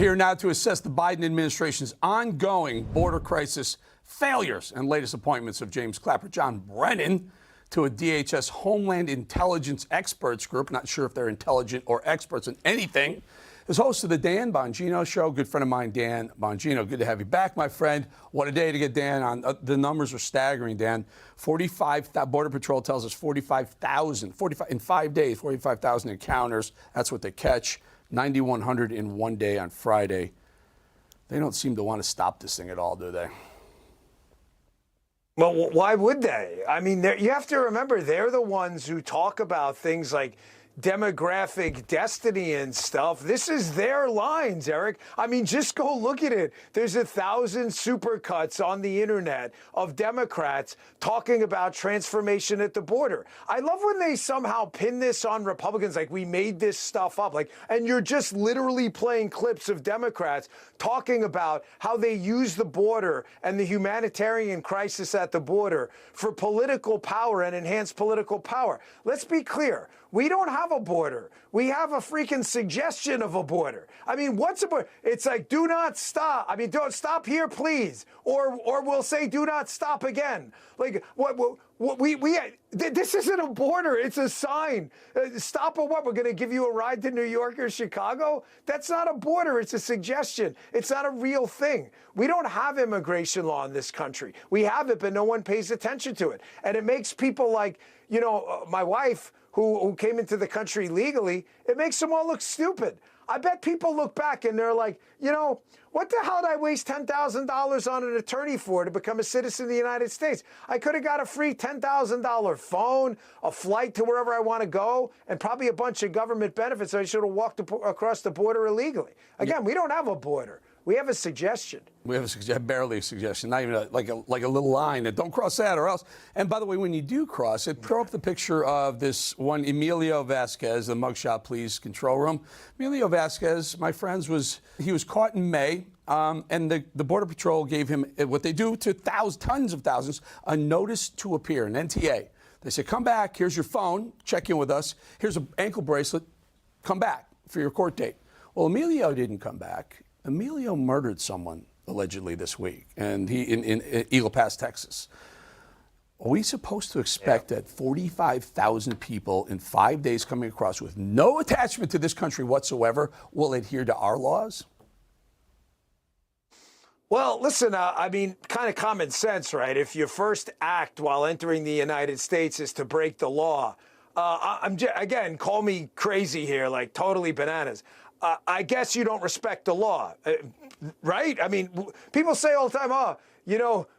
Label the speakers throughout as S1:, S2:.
S1: Here now to assess the Biden administration's ongoing border crisis failures and latest appointments of James Clapper, John Brennan, to a DHS Homeland Intelligence Experts Group. Not sure if they're intelligent or experts in anything. As host of the Dan Bongino Show, good friend of mine, Dan Bongino. Good to have you back, my friend. What a day to get Dan on. The numbers are staggering, Dan. 45, Border Patrol tells us 45,000, in 5 days, 45,000 encounters. That's what they catch. 9,100 in 1 day on Friday. They don't seem to want to stop this thing at all, do they?
S2: Well, why would they? I mean, you have to remember, they're the ones who talk about things like demographic destiny and stuff. This is their lines, Eric. I mean, just go look at it. There's 1,000 supercuts on the internet of Democrats talking about transformation at the border. I love when they somehow pin this on Republicans, like we made this stuff up, and you're just literally playing clips of Democrats talking about how they use the border and the humanitarian crisis at the border for political power and enhanced political power. Let's be clear. We don't have a border. We have a freaking suggestion of a border. I mean, what's a border? It's like, do not stop. I mean, don't stop here, please. Or we'll say, do not stop again. Like, this isn't a border. It's a sign. Stop or what? We're going to give you a ride to New York or Chicago? That's not a border. It's a suggestion. It's not a real thing. We don't have immigration law in this country. We have it, but no one pays attention to it. And it makes people like, my wife, who came into the country legally, it makes them all look stupid. I bet people look back and they're like, what the hell did I waste $10,000 on an attorney for to become a citizen of the United States? I could have got a free $10,000 phone, a flight to wherever I want to go, and probably a bunch of government benefits. I should have walked across the border illegally. Again, we don't have a border. We have a suggestion. We have
S1: barely a suggestion, not even like a little line. And don't cross that or else. And by the way, when you do cross it, throw up the picture of this one, Emilio Vasquez, the mugshot, please, control room. Emilio Vasquez, my friends, he was caught in May. And the Border Patrol gave him what they do to tons of thousands, a notice to appear, an NTA. They said, come back, here's your phone, check in with us. Here's an ankle bracelet, come back for your court date. Well, Emilio didn't come back. Emilio murdered someone allegedly this week, and he in Eagle Pass, Texas. Are we supposed to expect that 45,000 people in 5 days coming across with no attachment to this country whatsoever will adhere to our laws?
S2: Well, listen, I mean, kind of common sense, right? If your first act while entering the United States is to break the law, again, call me crazy here, like totally bananas. I guess you don't respect the law, right? I mean, people say all the time,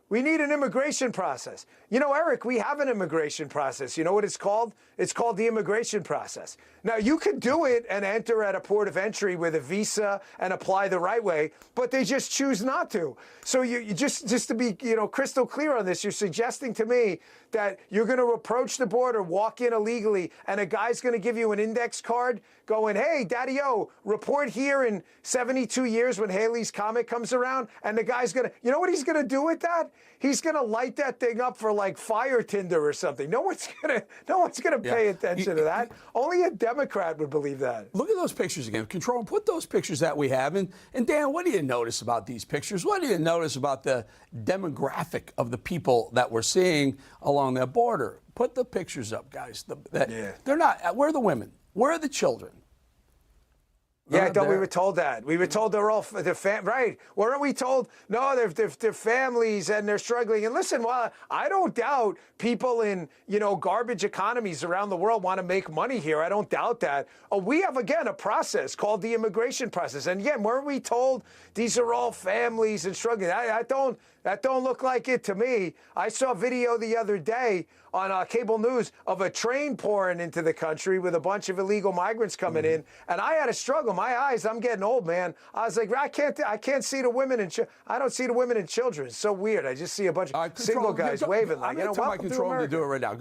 S2: we need an immigration process. Eric, we have an immigration process. You know what it's called? It's called the immigration process. Now, you could do it and enter at a port of entry with a visa and apply the right way, but they just choose not to. So you just to be, crystal clear on this, you're suggesting to me that you're going to approach the border, walk in illegally, and a guy's going to give you an index card going, hey, Daddy-O, report here in 72 years when Haley's Comet comes around, and the guy's going to, you know what he's going to do with that? He's going to light that thing up for like fire tinder or something. No one's going to pay attention to that. Only a Democrat would believe that.
S1: Look at those pictures again. Control, put those pictures that we have. And Dan, what do you notice about these pictures? What do you notice about the demographic of the people that we're seeing along that border? Put the pictures up, guys. They're not. Where are the women? Where are the children?
S2: Yeah, I thought we were told that. We were told they're all right. Weren't we told? No, they're families and they're struggling. And listen, while I don't doubt people in garbage economies around the world want to make money here. I don't doubt that. We have again a process called the immigration process. And again, weren't we told these are all families and struggling? That don't look like it to me. I saw a video the other day on cable news of a train pouring into the country with a bunch of illegal migrants coming in, and I had a struggle. My eyes, I'm getting old, man. I was like, I can't see the women and I don't see the women and children. It's so weird. I just see a bunch of single guys waving.
S1: I'm going to tell my controller to do it right now.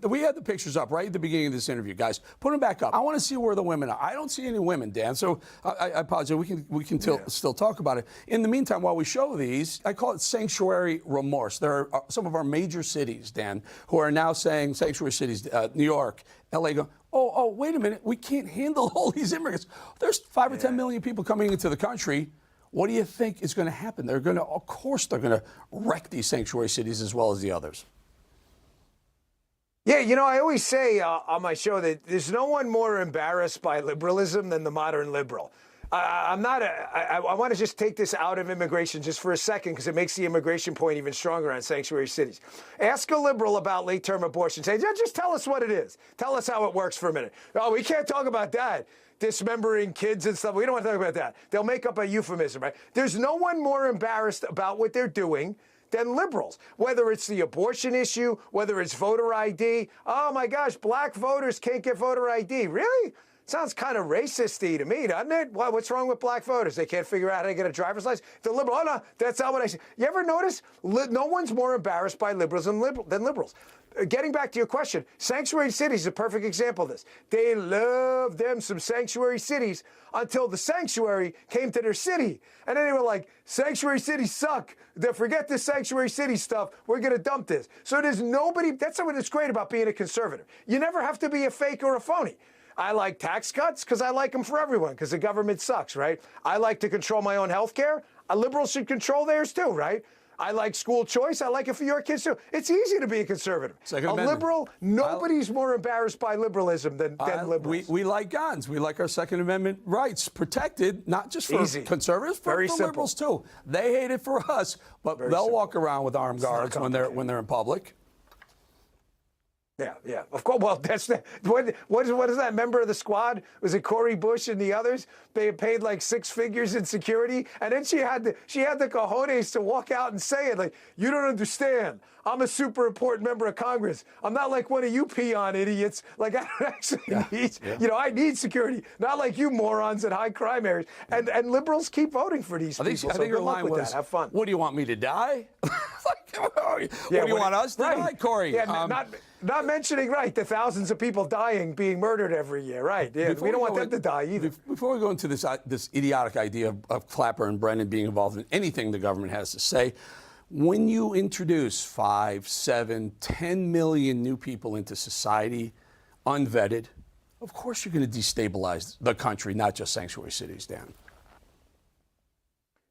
S1: We had the pictures up right at the beginning of this interview, guys. Put them back up. I want to see where the women are. I don't see any women, Dan. So I apologize. We can still talk about it. In the meantime, while we show these, I call it sanctuary remorse. There are some of our major cities, Dan, who are now now saying sanctuary cities, New York, LA, go, oh, wait a minute, we can't handle all these immigrants. There's 5 or 10 million people coming into the country. What do you think is going to happen? Of course, they're going to wreck these sanctuary cities as well as the others.
S2: Yeah, I always say on my show that there's no one more embarrassed by liberalism than the modern liberal. I want to just take this out of immigration just for a second because it makes the immigration point even stronger on sanctuary cities. Ask a liberal about late-term abortion. Say, just tell us what it is. Tell us how it works for a minute. Oh, we can't talk about that. Dismembering kids and stuff. We don't want to talk about that. They'll make up a euphemism, right? There's no one more embarrassed about what they're doing than liberals, whether it's the abortion issue, whether it's voter ID. Oh my gosh, black voters can't get voter ID. Really? Sounds kind of racist-y to me, doesn't it? What's wrong with black voters? They can't figure out how to get a driver's license? The liberal, oh no, that's not what I say. You ever notice? No one's more embarrassed by liberalism than liberals. Getting back to your question, sanctuary cities is a perfect example of this. They love them some sanctuary cities until the sanctuary came to their city. And then they were like, sanctuary cities suck. Forget this sanctuary city stuff. We're going to dump this. So there's nobody, that's something that's great about being a conservative. You never have to be a fake or a phony. I like tax cuts because I like them for everyone because the government sucks, right? I like to control my own health care. A liberal should control theirs too, right? I like school choice. I like it for your kids too. It's easy to be a conservative. Liberal, nobody's more embarrassed by liberalism than liberals.
S1: We like guns. We like our Second Amendment rights protected, not just for conservatives, but for liberals too. They hate it for us, but they'll walk around with armed guards when they're in public.
S2: Yeah. Of course. Well, that's what is that member of the squad? Was it Cori Bush and the others? They had paid like 6 figures in security, and then she had the cojones to walk out and say it like, "You don't understand. I'm a super important member of Congress. I'm not like one of you peon idiots. Like I don't actually need, I need security. Not like you morons in high crime areas." And liberals keep voting for these people.
S1: I think your line was,
S2: that. Have fun.
S1: What do you want me to die? What do you want us to die, Corey?
S2: Yeah, not mentioning, the thousands of people dying, being murdered every year, right? Yeah, we don't want them to die either.
S1: Before we go into this idiotic idea of Clapper and Brennan being involved in anything the government has to say, when you introduce 5, 7, 10 million new people into society, unvetted, of course you're going to destabilize the country, not just sanctuary cities, Dan.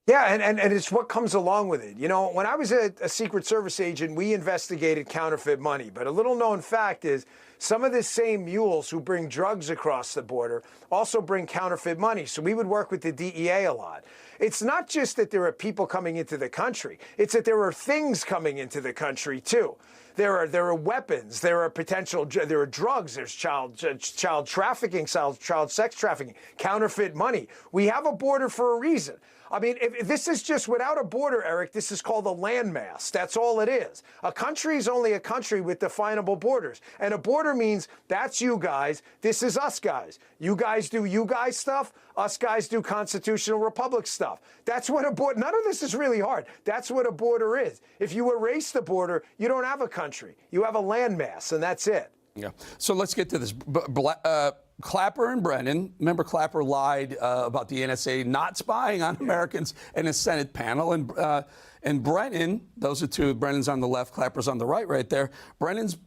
S2: Yeah, and it's what comes along with it. When I was a Secret Service agent, we investigated counterfeit money. But a little known fact is some of the same mules who bring drugs across the border also bring counterfeit money. So we would work with the DEA a lot. It's not just that there are people coming into the country. It's that there are things coming into the country, too. There are weapons, there are drugs, there's child trafficking, child sex trafficking, counterfeit money. We have a border for a reason. I mean, if this is just without a border, Eric, this is called a landmass. That's all it is. A country is only a country with definable borders. And a border means that's you guys, this is us guys. You guys do you guys stuff, us guys do constitutional republic stuff. That's what a border, none of this is really hard. That's what a border is. If you erase the border, you don't have a country. You have a landmass, and that's it.
S1: Yeah. So let's get to this. Clapper and Brennan, remember Clapper lied about the NSA not spying on Americans in a Senate panel, and Brennan, those are two, Brennan's on the left, Clapper's on the right there. Brennan's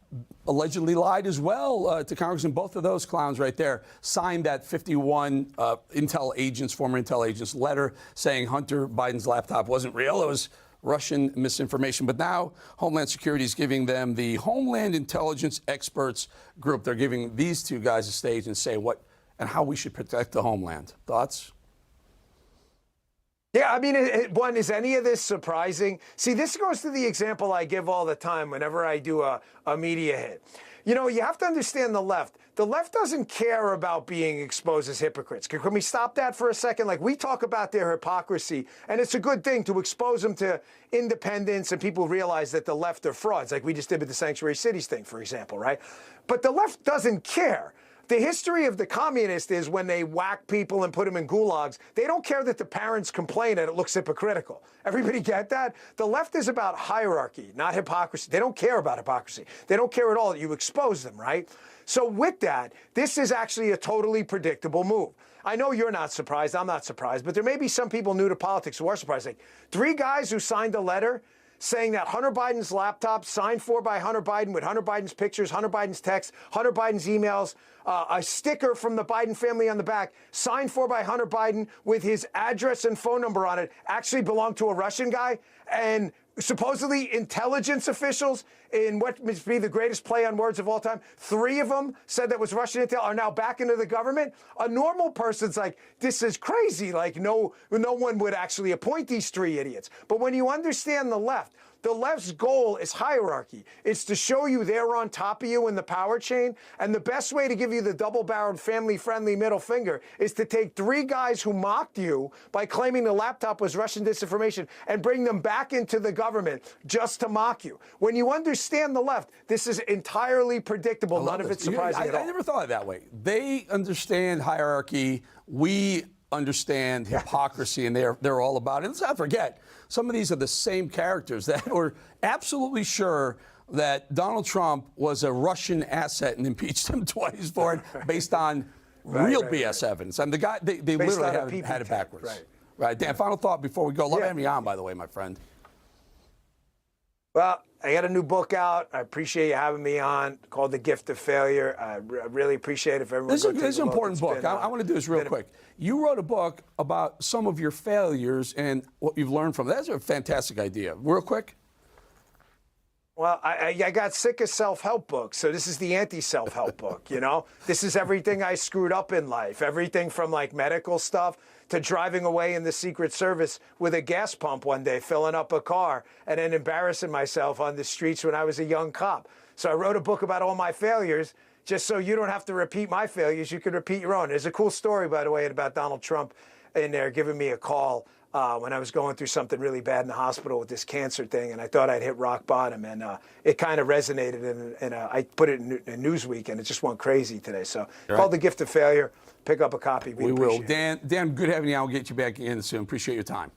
S1: allegedly lied as well to Congress, and both of those clowns right there signed that 51 former intel agents letter saying Hunter Biden's laptop wasn't real. It was Russian misinformation. But now Homeland Security is giving them the Homeland Intelligence Experts Group. They're giving these two guys a stage and say what and how we should protect the homeland. Thoughts?
S2: Yeah, I mean, is any of this surprising? See, this goes to the example I give all the time whenever I do a media hit. You have to understand the left. The left doesn't care about being exposed as hypocrites. Can we stop that for a second? Like, we talk about their hypocrisy, and it's a good thing to expose them to independence and people realize that the left are frauds, like we just did with the sanctuary cities thing, for example, right? But the left doesn't care. The history of the communists is when they whack people and put them in gulags, they don't care that the parents complain and it looks hypocritical. Everybody get that? The left is about hierarchy, not hypocrisy. They don't care about hypocrisy. They don't care at all that you expose them, right? So with that, this is actually a totally predictable move. I know you're not surprised. I'm not surprised. But there may be some people new to politics who are surprised. Like 3 guys who signed a letter saying that Hunter Biden's laptop, signed for by Hunter Biden with Hunter Biden's pictures, Hunter Biden's texts, Hunter Biden's emails, a sticker from the Biden family on the back, signed for by Hunter Biden with his address and phone number on it, actually belonged to a Russian guy. And supposedly intelligence officials in what must be the greatest play on words of all time, 3 of them said that was Russian intel, are now back into the government. A normal person's like, this is crazy. Like, no one would actually appoint these 3 idiots. But when you understand the left's goal is hierarchy. It's to show you they're on top of you in the power chain. And the best way to give you the double-barreled, family-friendly middle finger is to take 3 guys who mocked you by claiming the laptop was Russian disinformation and bring them back into the government just to mock you. When you understand the left, this is entirely predictable. None of it's surprising at all.
S1: I never thought of it that way. They understand hierarchy. We understand hypocrisy, and they're all about it. Let's not forget, some of these are the same characters that were absolutely sure that Donald Trump was a Russian asset and impeached him twice for it based on real BS evidence. And the guy, they literally had it backwards. Right. Dan, final thought before we go. Love having you on, by the way, my friend.
S2: Well, I got a new book out. I appreciate you having me on, called The Gift of Failure. I really appreciate it if everyone
S1: This is an important book. I want to do this real quick. You wrote a book about some of your failures and what you've learned from it. That's a fantastic idea. Real quick.
S2: Well, I got sick of self-help books, so this is the anti-self-help book, you know? This is everything I screwed up in life, everything from, like, medical stuff to driving away in the Secret Service with a gas pump one day, filling up a car, and then embarrassing myself on the streets when I was a young cop. So I wrote a book about all my failures, just so you don't have to repeat my failures. You can repeat your own. There's a cool story, by the way, about Donald Trump in there giving me a call when I was going through something really bad in the hospital with this cancer thing, and I thought I'd hit rock bottom, and it kind of resonated, and I put it in Newsweek, and it just went crazy today. So called The Gift of Failure. Pick up a copy.
S1: We will. Dan, good having you on. We'll get you back in soon. Appreciate your time.